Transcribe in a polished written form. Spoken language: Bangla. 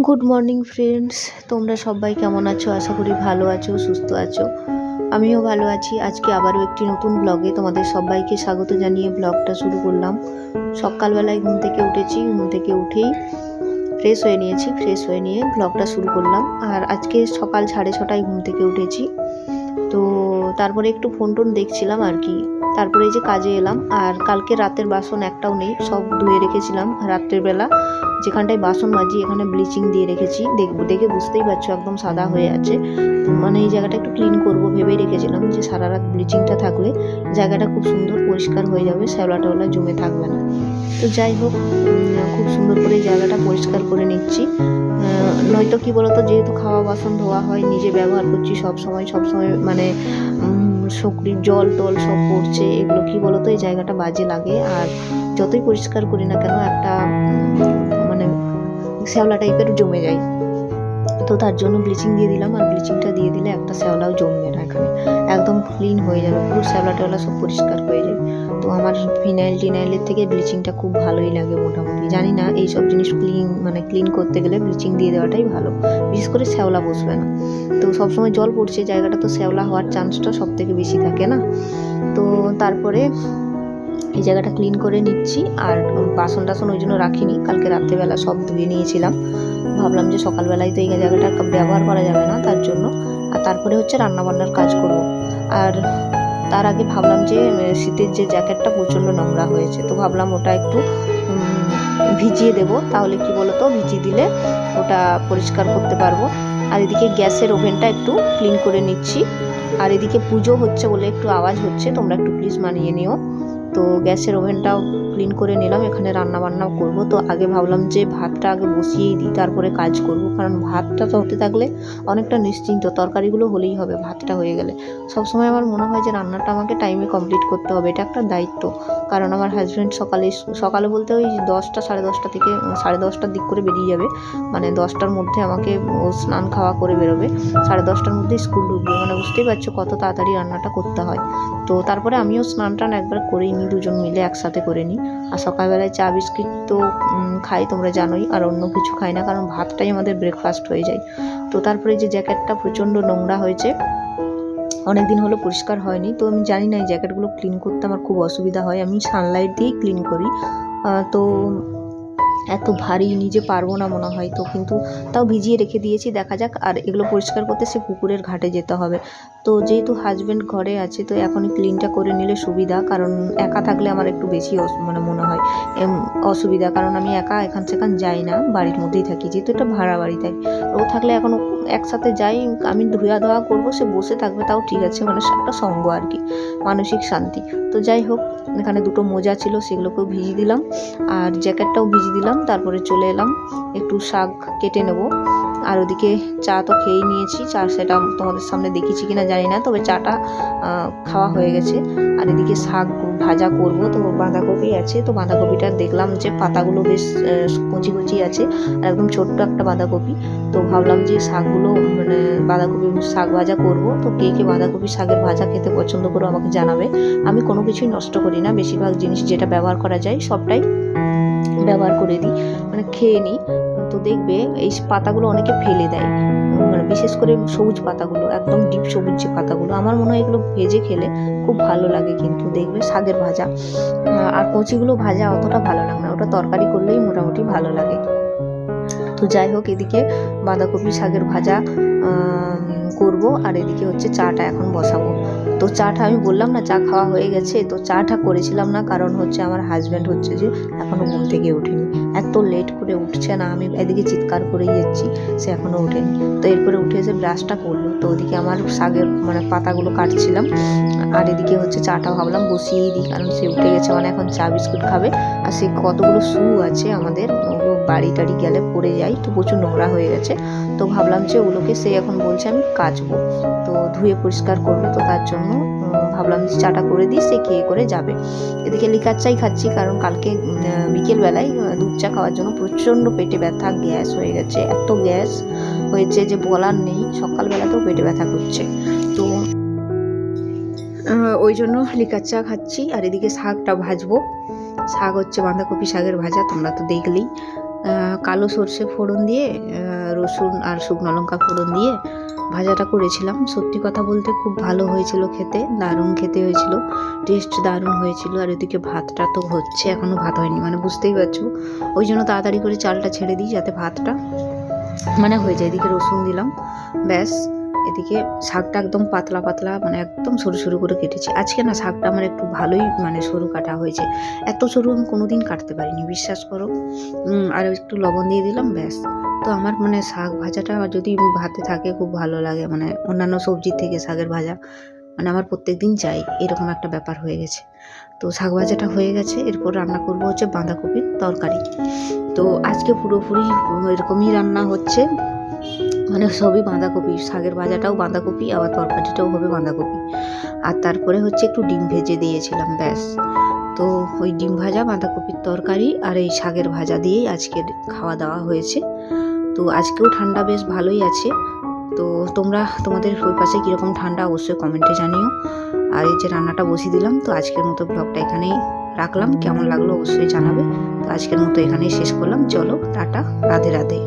গুড মর্নিং ফ্রেন্ডস, তোমরা সবাই কেমন আছো? আশা করি ভালো আছো, সুস্থ আছো। আমিও ভালো আছি। আজকে আবারও একটি নতুন ব্লগে তোমাদের সবাইকে স্বাগত জানিয়ে ব্লগটা শুরু করলাম। সকালবেলায় ঘুম থেকে উঠেছি, ঘুম থেকে উঠেই ফ্রেশ হয়ে নিয়েছি, ফ্রেশ হয়ে নিয়ে ব্লগটা শুরু করলাম। আর আজকে সকাল 6:30টায় ঘুম থেকে উঠেছি। তো তারপরে একটু ফোন টোন দেখছিলাম আর কি। তারপরে এই যে কাজে এলাম। আর কালকে রাতের বাসন একটাও নেই, সব ধুয়ে রেখেছিলাম রাত্রের বেলা। যেখানটায় বাসন মাজি এখানে ব্লিচিং দিয়ে রেখেছি, দেখে বুঝতেই পারছো একদম সাদা হয়ে আছে। মানে এই জায়গাটা একটু ক্লিন করব ভেবেই রেখেছিলাম যে সারা রাত ব্লিচিংটা থাকলে জায়গাটা খুব সুন্দর পরিষ্কার হয়ে যাবে, শ্যাওলা টাওলা জমে থাকবে না। তো যাই হোক, খুব সুন্দর করে এই জায়গাটা পরিষ্কার করে নিচ্ছি। নয়তো কি বলতো, যেহেতু খাওয়া বাসন ধোয়া হয়, নিজে ব্যবহার করছি সব সময় মানে সক্রিয় জল টল সব পড়ছে, এগুলো কি বলতো এই জায়গাটা বাজে লাগে। আর যতই পরিষ্কার করি না কেন একটা মানে শ্যাওলা টাইপের জমে যায়। তো তার জন্য ব্লিচিং দিয়ে দিলাম। আর ব্লিচিংটা দিয়ে দিলে একটা শ্যাওলাও জমবে না, এখানে একদম ক্লিন হয়ে যাবে, পুরো শ্যাওলা টেওলা সব পরিষ্কার হয়ে যায়। তো আমার ফিনাইলের থেকে ব্লিচিংটা খুব ভালোই লাগে মোটামুটি। জানি না, এইসব জিনিস ক্লিন করতে গেলে ব্লিচিং দিয়ে দেওয়াটাই ভালো, বিশেষ করে শ্যাওলা বসবে না। তো সবসময় জল পড়ছে জায়গাটা, তো শ্যাওলা হওয়ার চান্সটা সব থেকে বেশি থাকে না। তো তারপরে এই জায়গাটা ক্লিন করে নিচ্ছি। আর বাসন টাসন ওই জন্য রাখিনি, কালকে রাত্রেবেলা সব ধুয়ে নিয়েছিলাম। ভাবলাম যে সকালবেলায় তো এই জায়গাটা ব্যবহার করা যাবে না, তার জন্য। আর তারপরে হচ্ছে রান্নাবান্নার কাজ করব। আর তার আগে ভাবলাম যে শীতের যে জ্যাকেটটা প্রচণ্ড নোংরা হয়েছে, তো ভাবলাম ওটা একটু ভিজিয়ে দেবো, তাহলে কি বলতো ভিজিয়ে দিলে ওটা পরিষ্কার করতে পারবো। আর এদিকে গ্যাসের ওভেনটা একটু ক্লিন করে নিচ্ছি। আর এদিকে পুজো হচ্ছে বলে একটু আওয়াজ হচ্ছে, তোমরা একটু প্লিজ মানিয়ে নিও। তো গ্যাসের ওভেনটাও ক্লিন করে নিলাম, এখানে রান্না বান্নাও করবো। তো আগে ভাবলাম যে ভাতটা আগে বসিয়েই দিই, তারপরে কাজ করব, কারণ ভাতটা তো হতে থাকলে অনেকটা নিশ্চিন্ত, তরকারিগুলো হলেই হবে ভাতটা হয়ে গেলে। সবসময় আমার মনে হয় যে রান্নাটা আমাকে টাইমে কমপ্লিট করতে হবে, এটা একটা দায়িত্ব। কারণ আমার হাজব্যান্ড সকালে বলতে ওই 10টা 10:30 থেকে 10:30টার দিক করে বেরিয়ে যাবে। মানে 10টার মধ্যে আমাকে ও স্নান খাওয়া করে বেরোবে, 10:30টার মধ্যে স্কুল ঢুকবে। মানে বুঝতেই পারছো কত তাড়াতাড়ি রান্নাটা করতে হয়। তো তারপরে আমিও স্নান টান একবার করেই নিই, দুজন মিলে একসাথে করে নিই। আর সকালবেলায় চা বিস্কিট তো খাই, তোমরা জানোই। আর অন্য কিছু খাই না, কারণ ভাতটাই আমাদের ব্রেকফাস্ট হয়ে যায়। তো তারপরে যে জ্যাকেটটা প্রচণ্ড নোংরা হয়েছে, অনেক দিন হলো পরিষ্কার হয়নি। তো আমি জানি না, এই জ্যাকেটগুলো ক্লিন করতে আমার খুব অসুবিধা হয়, আমি সানলাইট দিয়েই ক্লিন করি। তো এত ভারী নিজে পারবো না মনে হয়, তো কিন্তু তাও ভিজিয়ে রেখে দিয়েছি, দেখা যাক। আর এগুলো পরিষ্কার করতে সে পুকুরের ঘাটে যেতে হবে। তো যেহেতু হাজব্যান্ড ঘরে আছে, তো এখনই ক্লিনটা করে নিলে সুবিধা, কারণ একা থাকলে আমার একটু বেশি মনে হয় অসুবিধা, কারণ আমি একা এখান সেখান যাই না, বাড়ির মধ্যেই থাকি, যেহেতু এটা ভাড়া বাড়ি। তাই ও থাকলে এখন একসাথে যাই, আমি ধোয়া করবো, সে বসে থাকবে, তাও ঠিক আছে, মানে একটা সঙ্গ আর কি, মানসিক শান্তি। তো যাই হোক, এখানে দুটো মোজা ছিল, সেগুলোকেও ভিজিয়ে দিলাম, আর জ্যাকেটটাও ভিজিয়ে দিলাম। তারপরে চলে এলাম, একটু শাক কেটে নেব। আর ওদিকে চা তো খেয়েই নিয়েছি, চা সেটা তোমাদের সামনে দেখিয়েছি কিনা জানি না, তবে চাটা খাওয়া হয়ে গেছে। আর এদিকে শাক ভাজা করব। তো বাঁধাকপি আছে, তো বাঁধাকপিটা দেখলাম যে পাতাগুলো বেশ কচি কচি আছে, আর একদম ছোট্ট একটা বাঁধাকপি। তো ভাবলাম যে শাকগুলো বাঁধাকপি শাক ভাজা করব। তো কে কে বাঁধাকপি শাকের ভাজা খেতে পছন্দ করো আমাকে জানাবে। আমি কোনো কিছুই নষ্ট করি না, বেশিরভাগ জিনিস যেটা ব্যবহার করা যায় সবটাই ব্যবহার করে দিই, মানে খেয়ে নিই। তো দেখবে এই পাতাগুলো অনেকে ফেলে দেয়, বিশেষ করে সবুজ পাতাগুলো, একদম ডিপ সবুজ যে পাতাগুলো, আমার মনে হয় এগুলো ভেজে খেলে খুব ভালো লাগে। কিন্তু দেখবে শাকের ভাজা আর কচিগুলো ভাজা অতটা ভালো লাগে না, ওটা তরকারি করলেই মোটামুটি ভালো লাগে। তো যাই হোক, এদিকে বাঁধাকপি শাকের ভাজা করব, আর এদিকে হচ্ছে চাটা এখন বসাবো। তো চাটা আমি বললাম না, চা খাওয়া হয়ে গেছে। তো চাটা করেছিলাম না, কারণ হচ্ছে আমার হাজব্যান্ড হচ্ছে যে এখনও ঘুম থেকে ওঠেনি, এত লেট করে উঠছে না, আমি এদিকে চিৎকার করেই যাচ্ছি, সে এখনও ওঠেনি। তো এরপরে উঠে এসে ব্রাশটা করলো। তো ওদিকে আমার শাকের পাতাগুলো কাটছিলাম, আর এদিকে হচ্ছে চাটা ভাবলাম বসিয়েই দিই, কারণ সে উঠে গেছে, এখন চা বিস্কুট খাবে। আর সে কতগুলো শু আছে আমাদের, ওগুলো বাড়ি টাড়ি গেলে পড়ে যায়, তো প্রচুর নোংরা হয়ে গেছে। তো ভাবলাম যে ওগুলোকে সে এখন বলছে আমি কাচবো, তো ধুয়ে পরিষ্কার করবে। তো তার জন্য ভাবলাম যে চাটা করে দিই, সে খেয়ে করে যাবে। এদিকে লিকার চাই খাচ্ছি, কারণ কালকে বিকেলবেলায় দুধ চা খাওয়ার জন্য প্রচণ্ড পেটে ব্যথা, গ্যাস হয়ে গেছে, এত গ্যাস হয়েছে যে বলার নেই। সকালবেলাতেও পেটে ব্যথা করছে, তো ওই জন্য লিকার চা খাচ্ছি। আর এদিকে শাকটা ভাজবো, শাক হচ্ছে বাঁধাকপি শাকের ভাজা, তোমরা তো দেখলেই। কালো সর্ষে ফোড়ন দিয়ে রসুন আর শুকনো লঙ্কা ফোড়ন দিয়ে ভাজাটা করেছিলাম। সত্যি কথা বলতে খুব ভালো হয়েছিল খেতে, দারুণ খেতে হয়েছিল, টেস্ট দারুণ হয়েছিল। আর এদিকে ভাতটা তো হচ্ছে, এখনও ভাত হয়নি, মানে বুঝতেই পারছো, ওই জন্য তাড়াতাড়ি করে চালটা ছেড়ে দিই যাতে ভাতটা মানে হয়ে যায়। এদিকে রসুন দিলাম, ব্যাস। এদিকে শাকটা একদম পাতলা পাতলা, মানে একদম সরু সরু করে কেটেছি। আজকে না শাকটা আমার একটু ভালোই মানে সরু কাটা হয়েছে, এত সরু আমি কোনোদিন কাটতে পারিনি, বিশ্বাস করো। আর একটু লবণ দিয়ে দিলাম, ব্যাস। তো আমার মানে শাক ভাজাটা যদি ভাতে থাকে খুব ভালো লাগে, মানে অন্যান্য সবজির থেকে শাকের ভাজা মানে আমার প্রত্যেক দিন চাই, এরকম একটা ব্যাপার হয়ে গেছে। তো শাক ভাজাটা হয়ে গেছে, এরপর রান্না করব হচ্ছে বাঁধাকপির তরকারি। তো আজকে পুরোপুরি এরকমই রান্না হচ্ছে, মানে সবই বাঁধাকপি, শাকের ভাজাটাও বাঁধাকপি, আবার তরকারিটাও হবে বাঁধাকপি। আর তারপরে হচ্ছে একটু ডিম ভেজে দিয়েছিলাম, ব্যাস। তো ওই ডিম ভাজা, বাঁধাকপির তরকারি আর এই শাকের ভাজা দিয়েই আজকের খাওয়া দাওয়া হয়েছে। তো আজকেও ঠান্ডা বেশ ভালোই আছে। তো তোমরা তোমাদের ওই পাশে কীরকম ঠান্ডা অবশ্যই কমেন্টে জানিও। আর এই যে রান্নাটা বসিয়ে দিলাম, তো আজকের মতো ব্লগটা এখানেই রাখলাম, কেমন লাগলো অবশ্যই জানাবে। তো আজকের মতো এখানেই শেষ করলাম, চলো টাটা, রাধে রাধে।